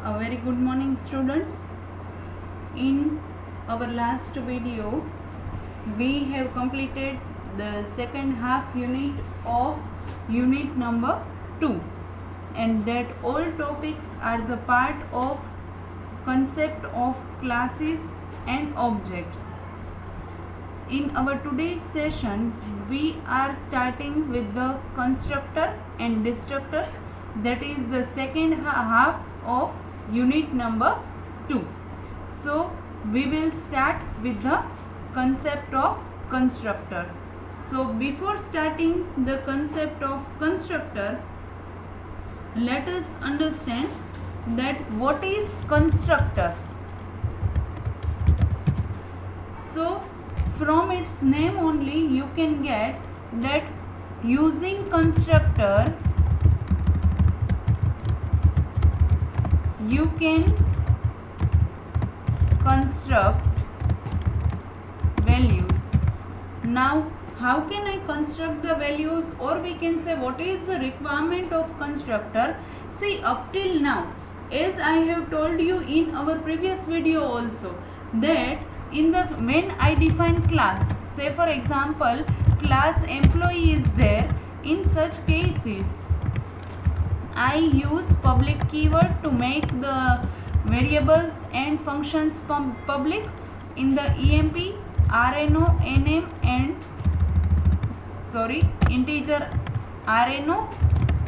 A very good morning, students. In our last video, we have completed the second half unit of unit number 2, and that all topics are the part of concept of classes and objects. In our today's session, we are starting with the constructor and destructor, that is the second half of unit number 2. So we will start with the concept of constructor. So before starting the concept of constructor, let us understand that what is constructor. So from its name only you can get that using constructor you can construct values. Now how can I construct the values, or we can say what is the requirement of constructor? See, up till now, as I have told you in our previous video also, that when I define class, say for example class employee is there, in such cases I use public keyword to make the variables and functions public in the emp, rno, nm and integer rno,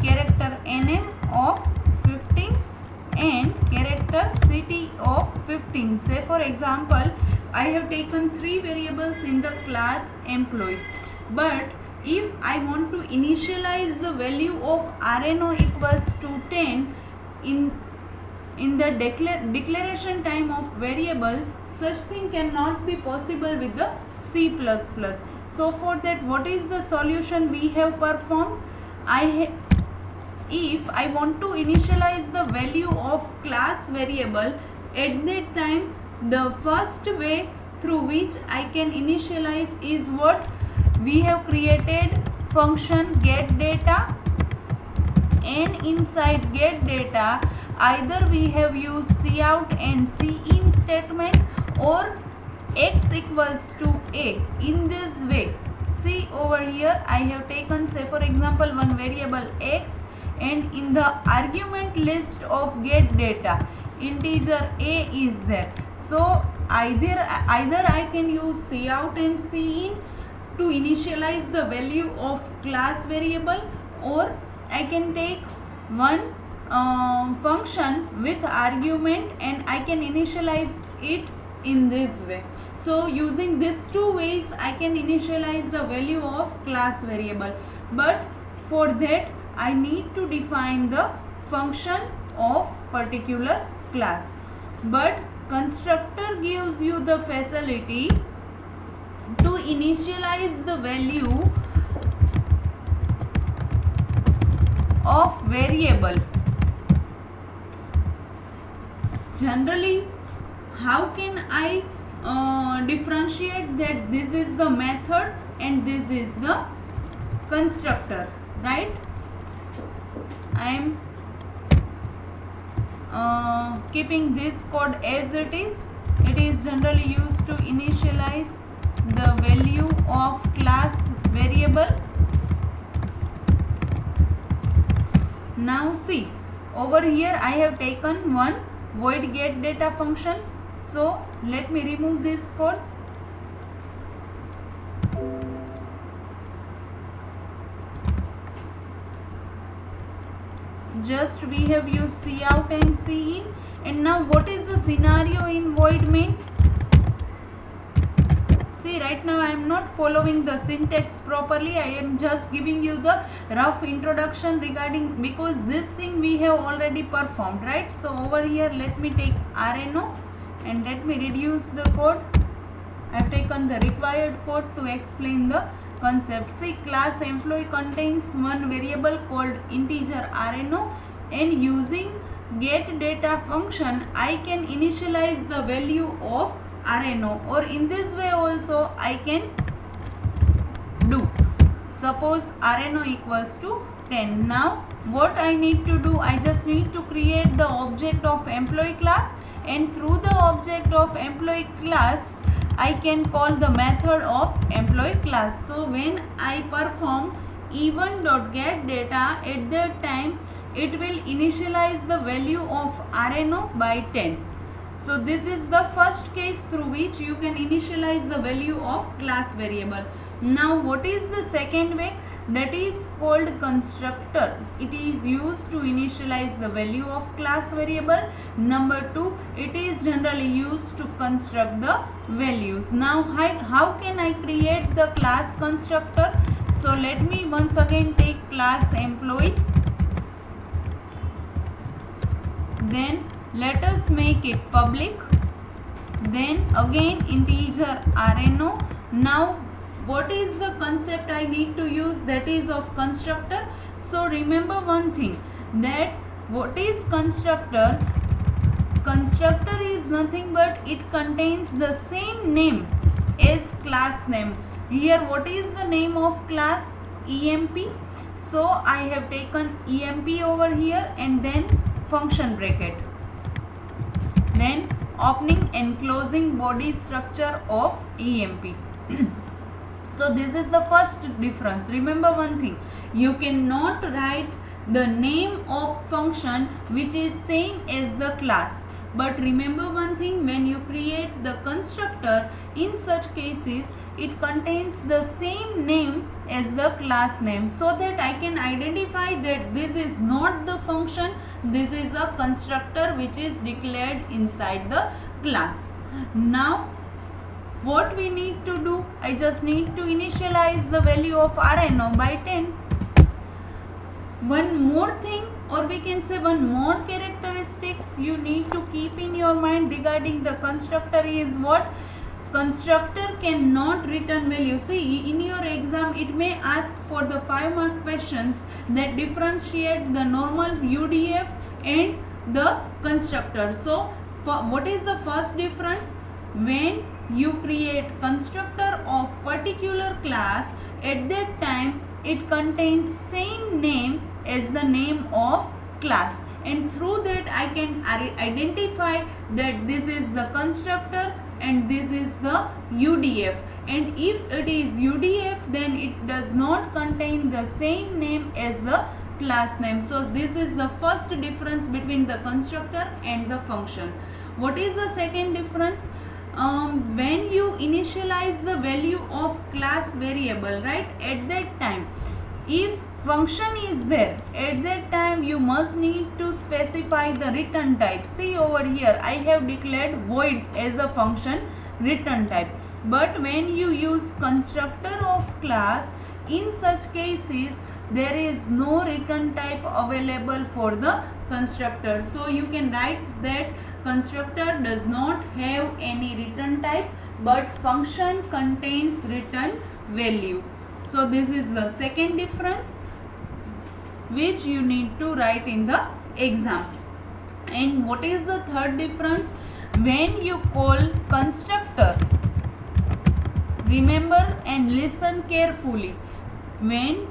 character nm of 15 and character ct of 15. Say for example I have taken 3 variables in the class employee, but if I want to initialize the value of rno equals to 10 in the declaration time of variable, such thing cannot be possible with the C++. So for that, what is the solution we have performed? If I want to initialize the value of class variable, at that time the first way through which I can initialize is what? We have created function getData, and inside getData either we have used cout and cin statement or x equals to a. In this way, see over here I have taken, say for example, one variable x, and in the argument list of getData integer a is there. So either I can use cout and cin to initialize the value of class variable, or I can take one function with argument and I can initialize it in this way. So using these two ways I can initialize the value of class variable, but for that I need to define the function of particular class. But constructor gives you the facility to initialize the value of variable. Generally, how can I differentiate that this is the method and this is the constructor, right? I am keeping this code as it is. It is generally used to initialize the value of class variable. Now see, over here I have taken one void getData function. So let me remove this code. Just we have used cout and cin, and now what is the scenario in void main? See, right now I am not following the syntax properly. I am just giving you the rough introduction regarding, because this thing we have already performed, right? So over here let me take rno and let me reduce the code. I have taken the required code to explain the concept. See, class employee contains one variable called integer rno, and using getData function I can initialize the value of rno, or in this way also I can do. Suppose rno equals to 10. Now what I need to do, I just need to create the object of employee class, and through the object of employee class I can call the method of employee class. So when I perform even.getData, at that time it will initialize the value of RNO by 10. So this is the first case through which you can initialize the value of class variable. Now what is the second way? That is called constructor. It is used to initialize the value of class variable. Number 2, it is generally used to construct the values. Now how can I create the class constructor? So let me once again take class employee. Then let us make it public. Then again integer RNO. Now what is the concept I need to use? That is of constructor. So remember one thing, that what is constructor? Constructor is nothing but it contains the same name as class name. Here what is the name of class? EMP. So I have taken EMP over here and then function bracket, then opening and closing body structure of EMP. So this is the first difference. Remember one thing, you cannot write the name of function which is same as the class. But remember one thing, when you create the constructor, in such cases it contains the same name as the class name, so that I can identify that this is not the function, this is a constructor which is declared inside the class. Now what we need to do, I just need to initialize the value of RNO by 10. One more thing, or we can say one more characteristics you need to keep in your mind regarding the constructor is what? Constructor cannot return value. See, in your exam it may ask for the 5-mark questions that differentiate the normal UDF and the constructor. So what is the first difference? When you create constructor of particular class, at that time it contains same name as the name of class, and through that I can identify that this is the constructor and this is the UDF. And if it is UDF, then it does not contain the same name as the class name. So this is the first difference between the constructor and the function. What is the second difference? When you initialize the value of class variable, right, at that time, if function is there, at that time you must need to specify the return type. See over here, I have declared void as a function return type. But when you use constructor of class, in such cases there is no return type available for the constructor. So you can write that constructor does not have any return type, but function contains return value. So this is the second difference which you need to write in the exam. And what is the third difference? When you call constructor, remember and listen carefully, when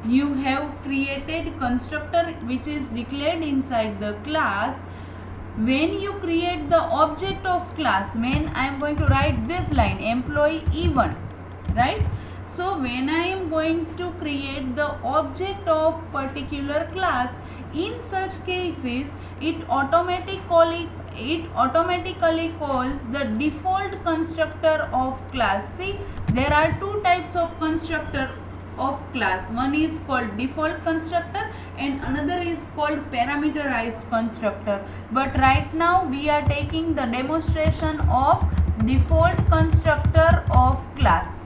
you have created constructor which is declared inside the class, when you create the object of class, when I am going to write this line, employee E1, right? So when I am going to create the object of particular class, in such cases it automatically calls the default constructor of class. See, there are two types of constructor of class. One is called default constructor and another is called parameterized constructor. But right now we are taking the demonstration of default constructor of class,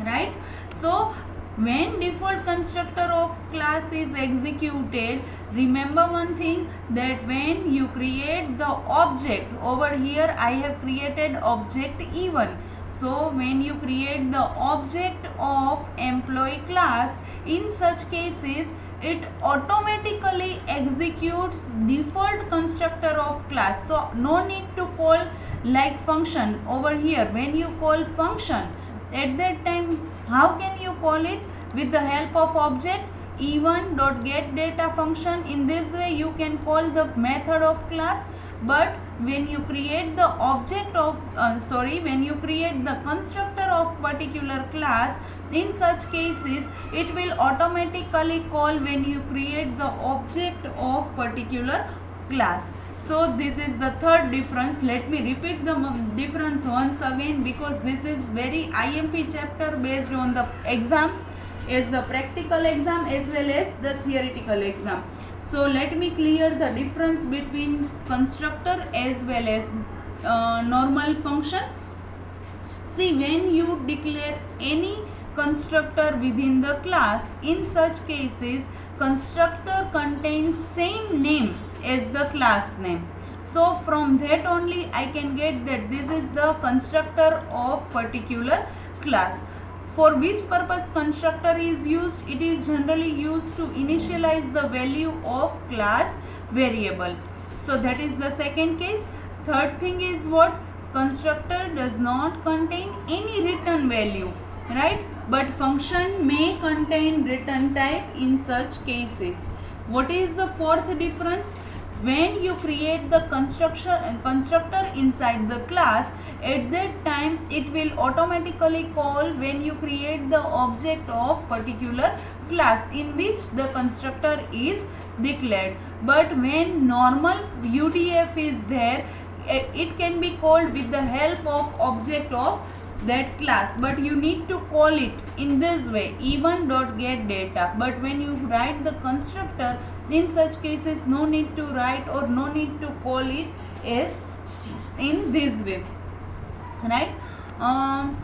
right? So when default constructor of class is executed, remember one thing, that when you create the object, over here I have created object E1. So when you create the object of employee class, in such cases it automatically executes default constructor of class. So no need to call like function over here. When you call function, at that time how can you call it? With the help of object. e1.getData function. In this way you can call the method of class, but when you create the object of when you create the constructor of particular class, in such cases it will automatically call when you create the object of particular class. So this is the third difference. Let me repeat the difference once again, because this is very IMP chapter based on the exams, as the practical exam as well as the theoretical exam. So let me clear the difference between constructor as well as normal function. See, when you declare any constructor within the class, in such cases constructor contains same name as the class name. So from that only I can get that this is the constructor of particular class. For which purpose constructor is used? It is generally used to initialize the value of class variable. So that is the second case. Third thing is what? Constructor does not contain any return value, right? But function may contain return type in such cases. What is the fourth difference? When you create the constructor inside the class, at that time it will automatically call when you create the object of particular class in which the constructor is declared. But when normal UDF is there, it can be called with the help of object of that class, but you need to call it in this way, e1.getData. But when you write the constructor, in such cases no need to write or no need to call it as in this way, right? And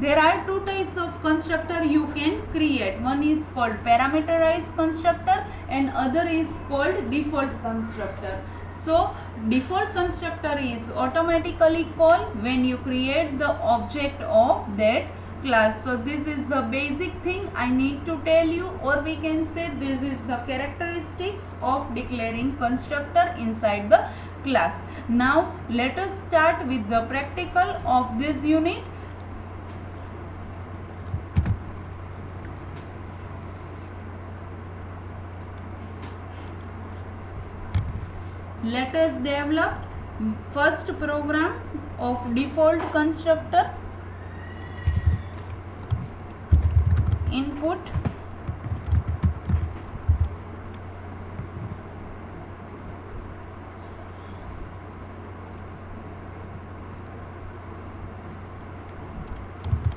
there are two types of constructor you can create. One is called parameterized constructor and other is called default constructor. So default constructor is automatically called when you create the object of that class. So this is the basic thing I need to tell you, or we can say this is the characteristics of declaring constructor inside the class. Now let us start with the practical of this unit. Let us develop first program of default constructor. Input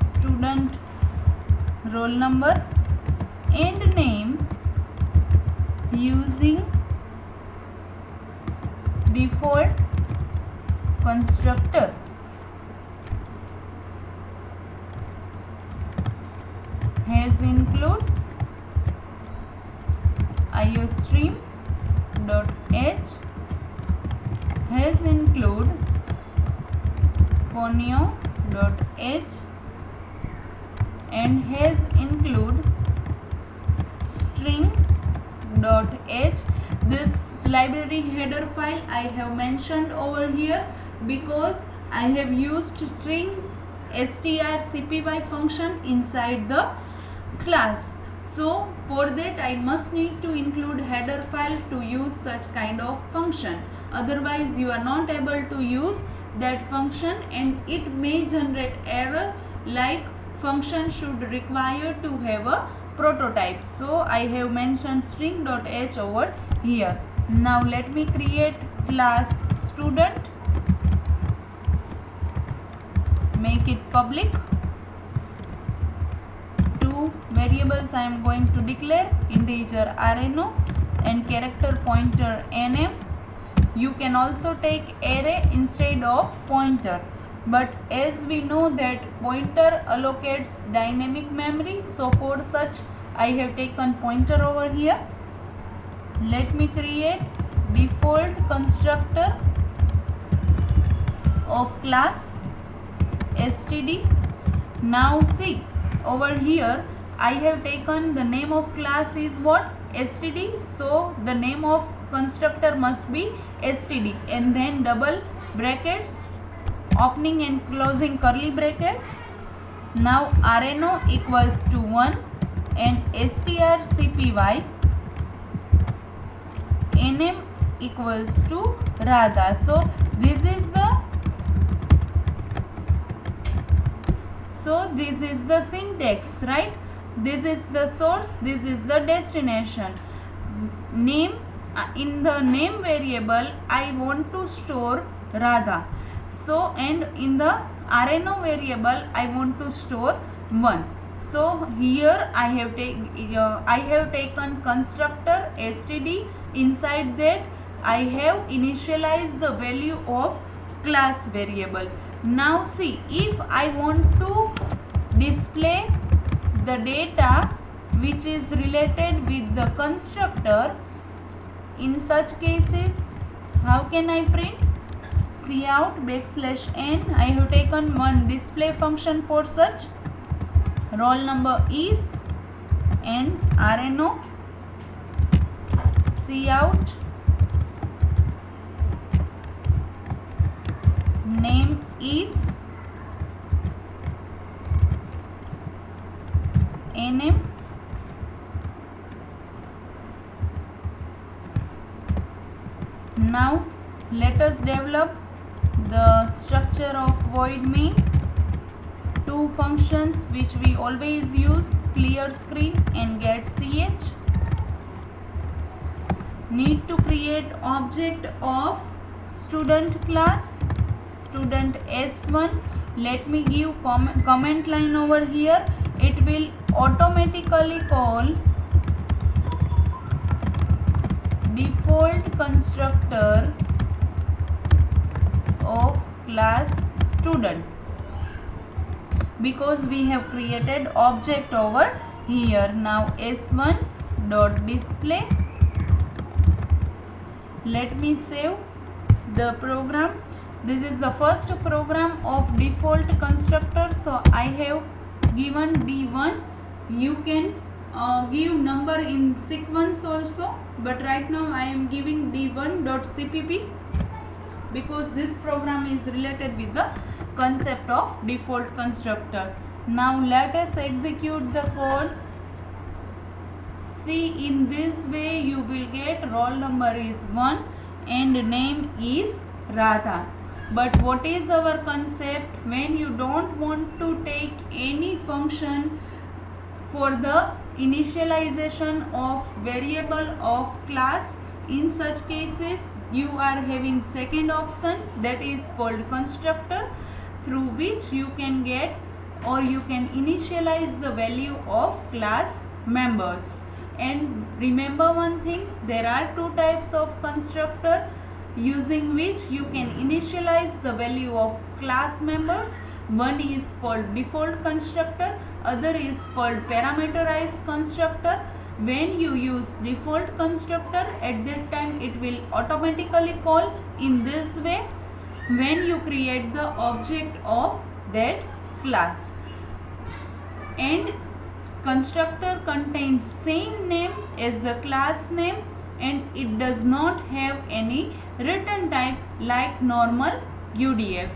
student roll number and name using default constructor. Has include iostream.h, has include ponyo.h, and has include string.h. This library header file I have mentioned over here because I have used string strcpy function inside the class. So for that I must need to include header file to use such kind of function. Otherwise you are not able to use that function and it may generate error like function should require to have a prototype. So I have mentioned string.h over here. Now let me create class student, make it public. Two variables I am going to declare, integer rno and character pointer nm. You can also take array instead of pointer, but as we know that pointer allocates dynamic memory, so for such I have taken pointer over here. Let me create default constructor of class std. Now see over here I have taken the name of class is what? Std. So the name of constructor must be std and then double brackets, opening and closing curly brackets. Now rno equals to 1 and strcpy name equals to Radha. So this is the syntax, right? This is the source, this is the destination. Name, in the name variable I want to store Radha. So and in the RNO variable I want to store 1. So here I have taken constructor std. Inside that I have initialized the value of class variable. Now see, if I want to display the data which is related with the constructor, in such cases how can I print? Cout \n. I have taken one display function for such. Roll number is and RNO cout name is nm. Now let us develop the structure of void main. Two functions which we always use, clear screen and getCH. Need to create object of student class, student S1. Let me give comment line over here. It will automatically call default constructor of class student, because we have created object over here. Now S1 dot display. Let me save the program. This is the first program of default constructor. So I have given D1. You can give number in sequence also, but right now I am giving D1.cpp because this program is related with the concept of default constructor. Now let us execute the code. See, in this way you will get roll number is 1 and name is Radha. But what is our concept? When you don't want to take any function for the initialization of variable of class, in such cases you are having second option, that is called constructor, through which you can get or you can initialize the value of class members. And remember one thing, there are two types of constructor using which you can initialize the value of class members. One is called default constructor, other is called parameterized constructor. When you use default constructor, at that time it will automatically call in this way when you create the object of that class. And constructor contains same name as the class name and it does not have any return type like normal UDF.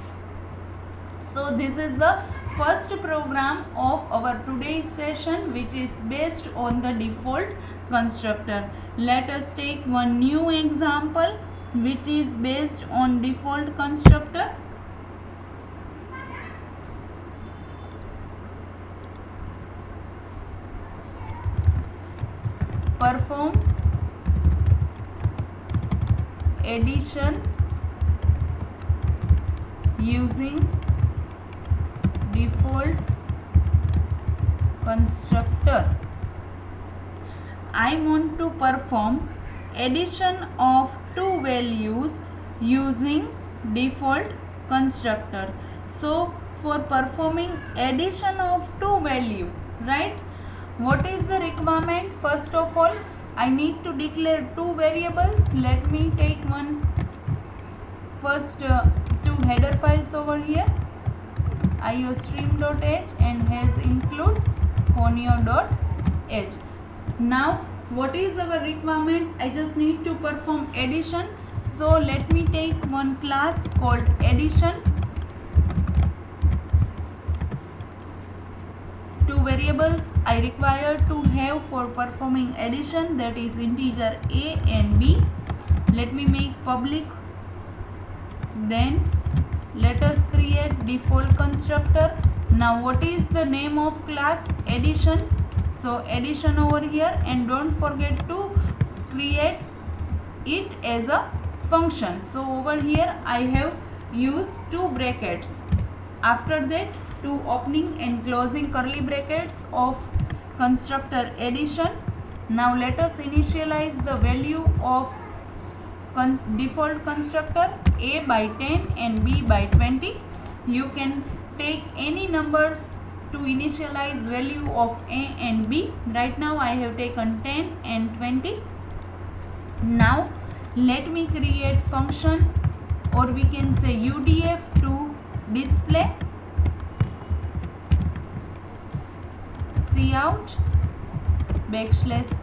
So this is the first program of our today's session, which is based on the default constructor. Let us take one new example which is based on default constructor. Perform addition using default constructor. I want to perform addition of two values using default constructor. So for performing addition of two value, right, what is the requirement? First of all, I need to declare two variables. Let me take one first two header files over here, iostream.h and has include honio.h. Now what is our requirement? I just need to perform addition. So let me take one class called addition. To two variables I require to have for performing addition, that is integer a and b. Let me make public. Then let us create default constructor. Now what is the name of class? Addition. So addition over here, and don't forget to create it as a function. So over here I have used two brackets. After that, two opening and closing curly brackets of constructor addition. Now let us initialize the value of default constructor a by 10 and b by 20. You can take any numbers to initialize value of a and b. Right now I have taken 10 and 20. Now let me create function, or we can say UDF, to display cout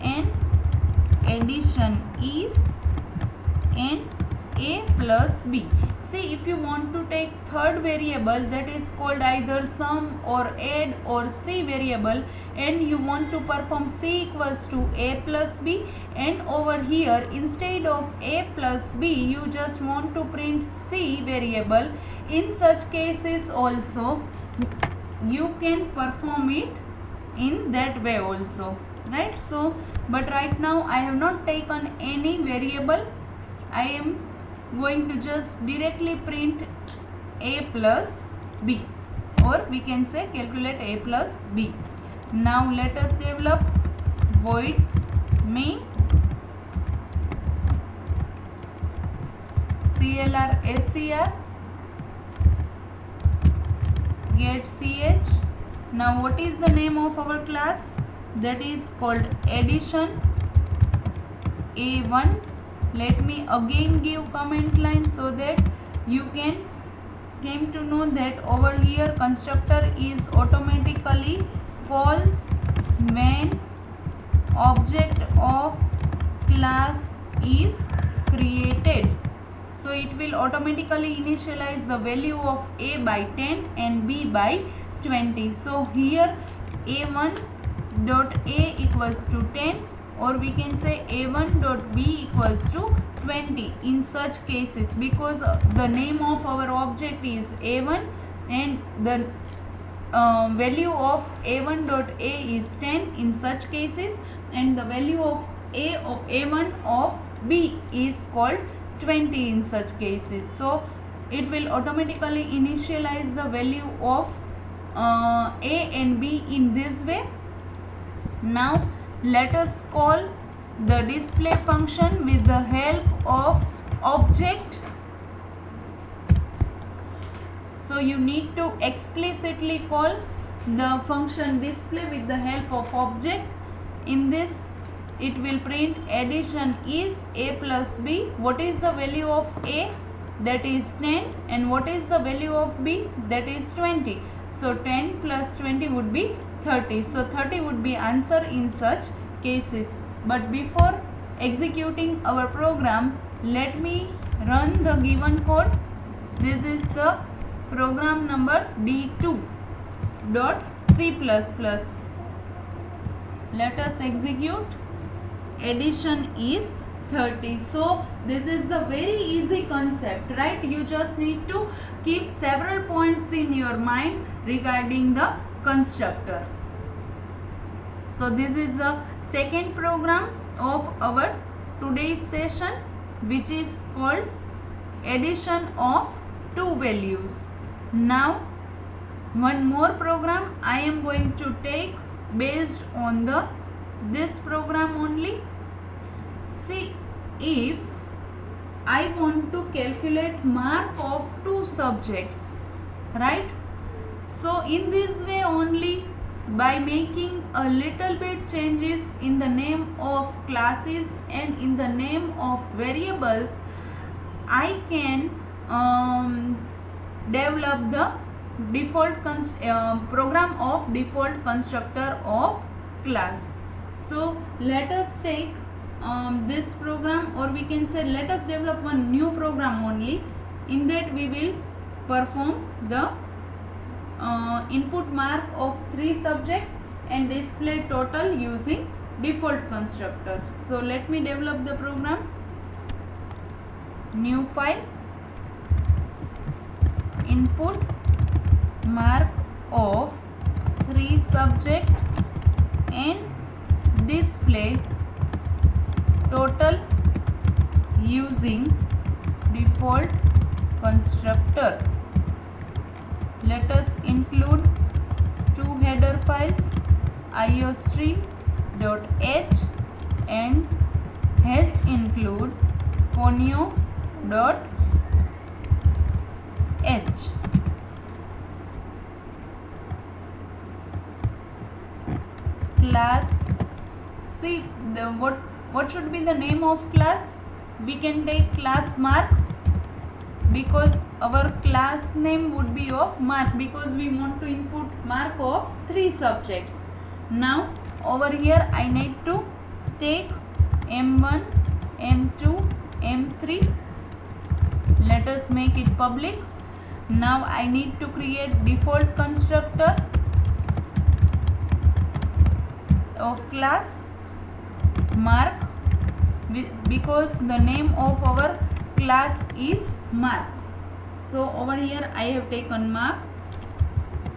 \n addition is and a plus b. See, if you want to take third variable, that is called either sum or add or c variable, and you want to perform c equals to a plus b, and over here instead of a plus b you just want to print c variable, in such cases also you can perform it in that way also, right? So but right now I have not taken any variable. I am going to just directly print a plus b, or we can say calculate a plus b. Now let us develop void main clr get ch. Now what is the name of our class? That is called addition a1. Let me again give comment line so that you can came to know that over here constructor is automatically calls when object of class is created. So it will automatically initialize the value of a by 10 and b by 20. So here a1 dot a equals to 10, or we can say a1 dot b equals to 20 in such cases, because the name of our object is a1 and the value of a1 dot a is 10 in such cases, and the value of a1 of b is called 20 in such cases. So it will automatically initialize the value of a and b in this way. Now let us call the display function with the help of object. So you need to explicitly call the function display with the help of object. In this it will print addition is a plus b. What is the value of a? That is 10. And what is the value of b? That is 20. So 10 plus 20 would be 30. So 30 would be answer in such cases. But before executing our program, let me run the given code. This is the program number d2.c++. Let us execute. Addition is 30. So this is the very easy concept, right? You just need to keep several points in your mind regarding the constructor. So this is the second program of our today's session, which is called addition of two values. Now one more program I am going to take based on this program only. See, if I want to calculate mark of two subjects, right? So in this way only, by making a little bit changes in the name of classes and in the name of variables, I can develop the default program of default constructor of class. So let us take this program, or we can say let us develop one new program only. In that we will perform the input mark of three subject and display total using default constructor. So let me develop the program. New file, input mark of 3 subject and display total using default constructor. Let us include 2 header files, iostream.h and has include ponyo.h. Class, see the what should be the name of class? We can take class mark, because our class name would be of mark, because we want to input mark of 3 subjects. Now over here I need to take M1, M2, M3. Let us make it public. Now I need to create default constructor of class mark, because the name of our class is mark. So over here I have taken mark.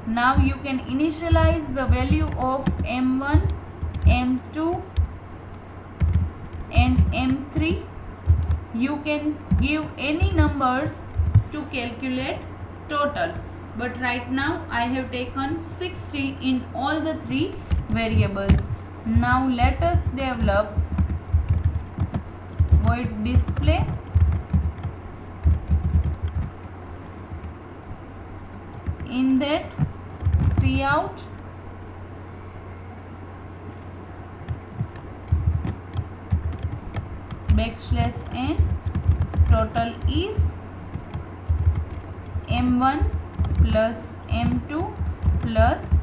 Now you can initialize the value of M1, M2 and M3. You can give any numbers to calculate total, but right now I have taken 60 in all the 3 variables. Now let us develop void display in that cout \n total is M1 plus M2 plus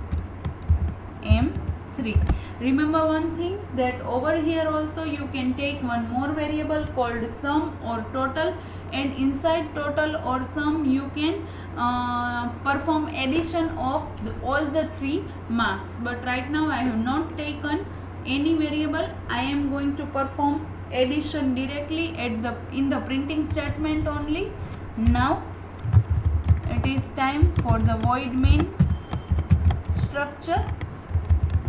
M3. Remember one thing, that over here also you can take one more variable called sum or total, and inside total or sum you can perform addition of all the 3 marks. But right now I have not taken any variable. I am going to perform addition directly at in the printing statement only. Now it is time for the void main structure,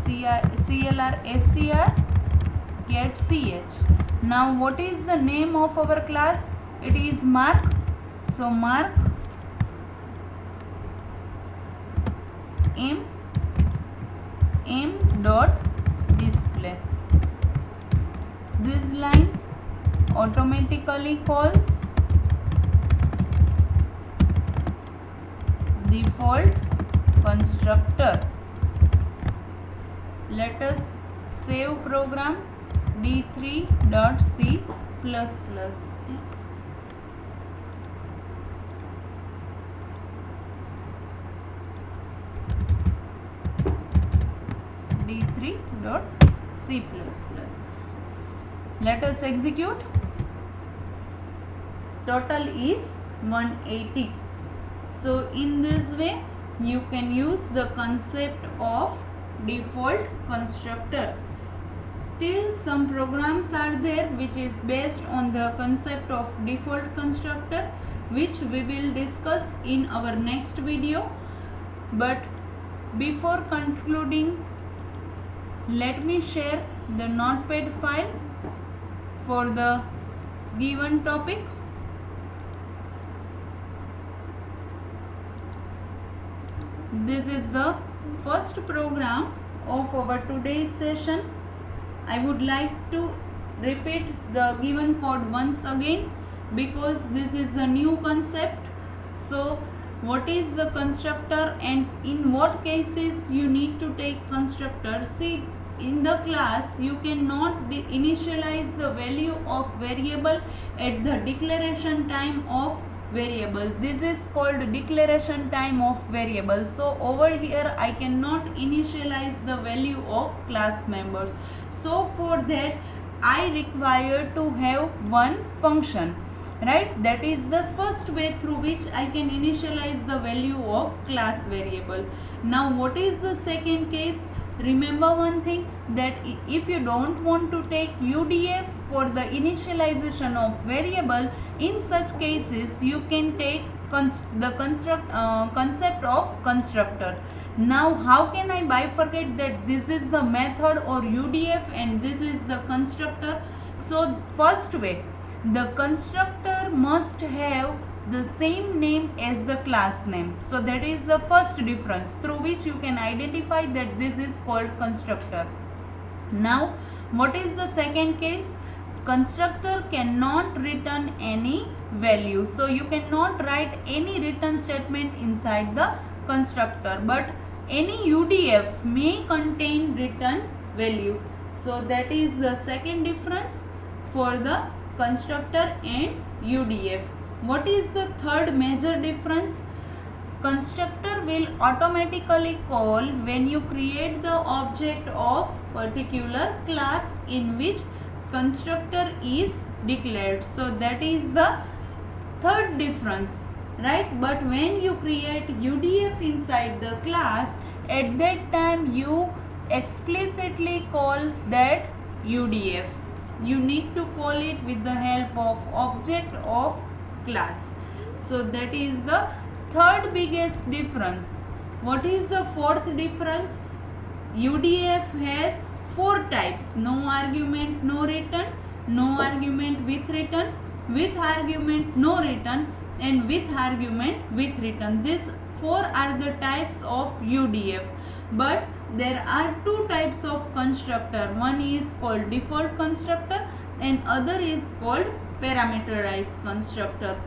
clr scr get ch. Now what is the name of our class? It is mark. So mark m dot display. This line automatically calls default constructor. Let us save program d3.c++. d3.c++. Let us execute. Total is 180. So in this way you can use the concept of default constructor. Still some programs are there which is based on the concept of default constructor, which we will discuss in our next video. But before concluding, let me share the notepad file for the given topic. This is the first program of our today's session. I would like to repeat the given code once again, because this is the new concept. So what is the constructor and in what cases you need to take constructor? See, in the class you cannot initialize the value of variable at the declaration time of variable. This is called declaration time of variable. So over here I cannot initialize the value of class members. So for that I require to have one function, right? That is the first way through which I can initialize the value of class variable. Now what is the second case? remember one thing, that if you don't want to take UDF for the initialization of variable, in such cases you can take the concept of constructor. Now how can I bifurcate that this is the method or UDF and this is the constructor? So first way, the constructor must have the same name as the class name. So that is the first difference through which you can identify that this is called constructor. Now what is the second case? Constructor cannot return any value. So you cannot write any return statement inside the constructor, but any UDF may contain return value. So that is the second difference for the constructor and UDF. What is the third major difference? Constructor will automatically call when you create the object of particular class in which constructor is declared. So that is the third difference, right? But when you create UDF inside the class, at that time you explicitly call that UDF. You need to call it with the help of object of class. So that is the third biggest difference. What is the fourth difference? UDF has four types: no argument, no return, no argument with return, with argument, no return, and with argument with return. These four are the types of UDF. But there are two types of constructor. One is called default constructor and other is called parameterized constructor.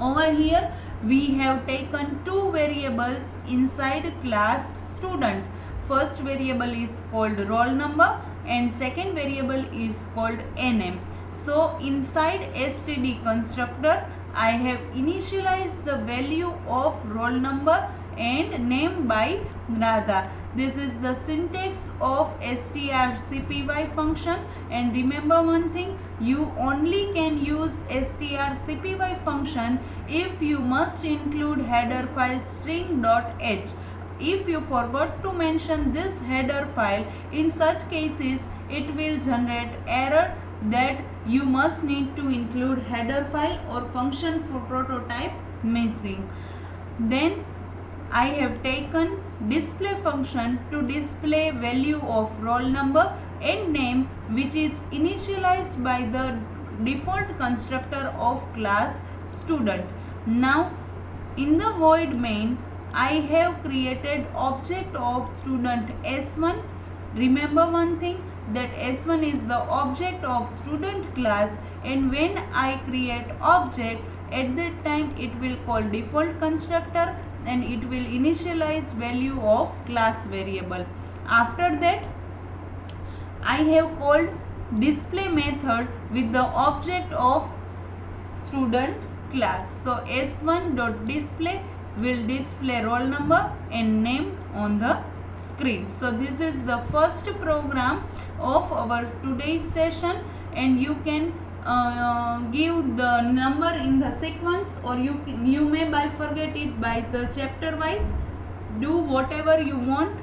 Over here we have taken two variables inside class student. First variable is called roll number and second variable is called name. So inside std constructor I have initialized the value of roll number and name by Radha. This is the syntax of strcpy function, and remember one thing, you only can use strcpy function if you must include header file string.h. If you forgot to mention this header file, in such cases it will generate error that you must need to include header file or function for prototype missing. Then I have taken display function to display value of roll number and name, which is initialized by the default constructor of class student. Now in the void main I have created object of student S1. Remember one thing, that S1 is the object of student class, and when I create object, at that time it will call default constructor and it will initialize value of class variable. After that I have called display method with the object of student class. So S1.display will display roll number and name on the screen. So this is the first program of our today's session, and you can give the number in the sequence, or you may bifurcate it by the chapter wise. Do whatever you want.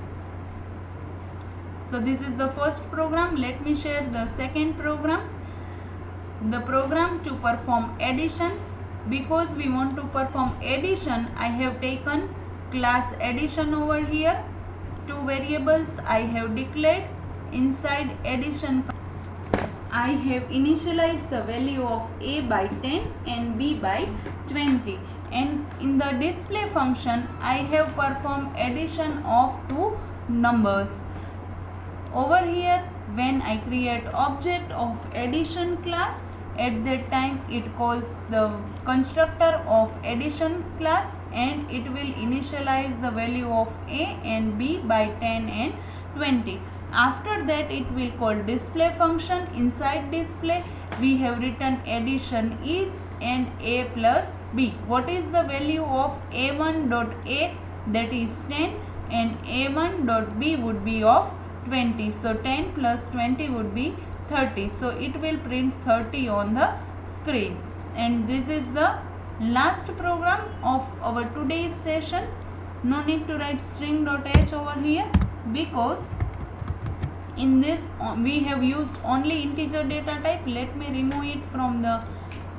So this is the first program. Let me share the second program. The program to perform addition. Because we want to perform addition, I have taken class addition over here. Two variables I have declared. Inside addition I have initialized the value of a by 10 and b by 20, and in the display function I have performed addition of two numbers. Over here when I create object of addition class, at that time it calls the constructor of addition class and it will initialize the value of a and b by 10 and 20. After that it will call display function. Inside display we have written addition is and a plus b. What is the value of a1.a? That is 10, and a1.b would be of 20. So 10 plus 20 would be 30. So it will print 30 on the screen. And this is the last program of our today's session. No need to write string.h over here. because in this we have used only integer data type. Let me remove it from the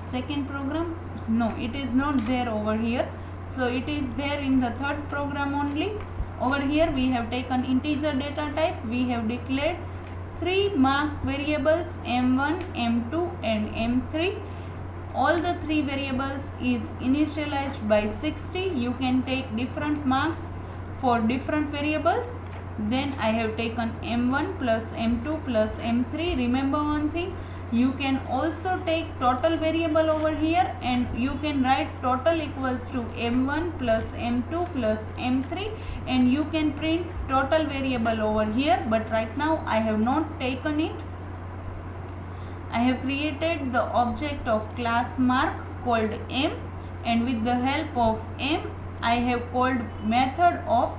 second program. No, it is not there over here, so it is there in the third program only. Over here we have taken integer data type. We have declared 3 mark variables m1, m2 and m3. All the 3 variables is initialized by 60. You can take different marks for different variables. Then I have taken m1 plus m2 plus m3. Remember one thing, you can also take total variable over here and you can write total equals to m1 plus m2 plus m3, and you can print total variable over here, but right now I have not taken it. I have created the object of class mark called m, and with the help of m I have called method of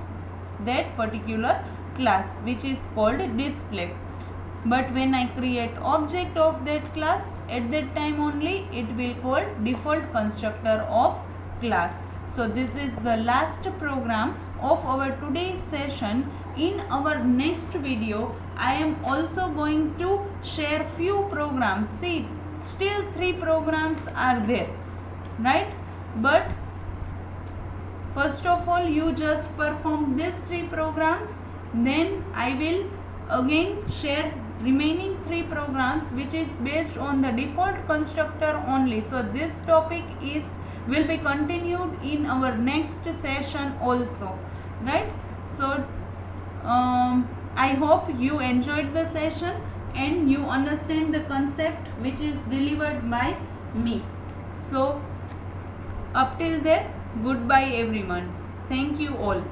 that particular class, which is called display. But when I create object of that class, at that time only it will call default constructor of class. So this is the last program of our today's session. In our next video I am also going to share few programs. See, still 3 programs are there, right? But first of all you just perform these 3 programs, then I will again share remaining 3 programs which is based on the default constructor only. So this topic will be continued in our next session also, right? So I hope you enjoyed the session and you understand the concept which is delivered by me. So up till there, goodbye everyone. Thank you all.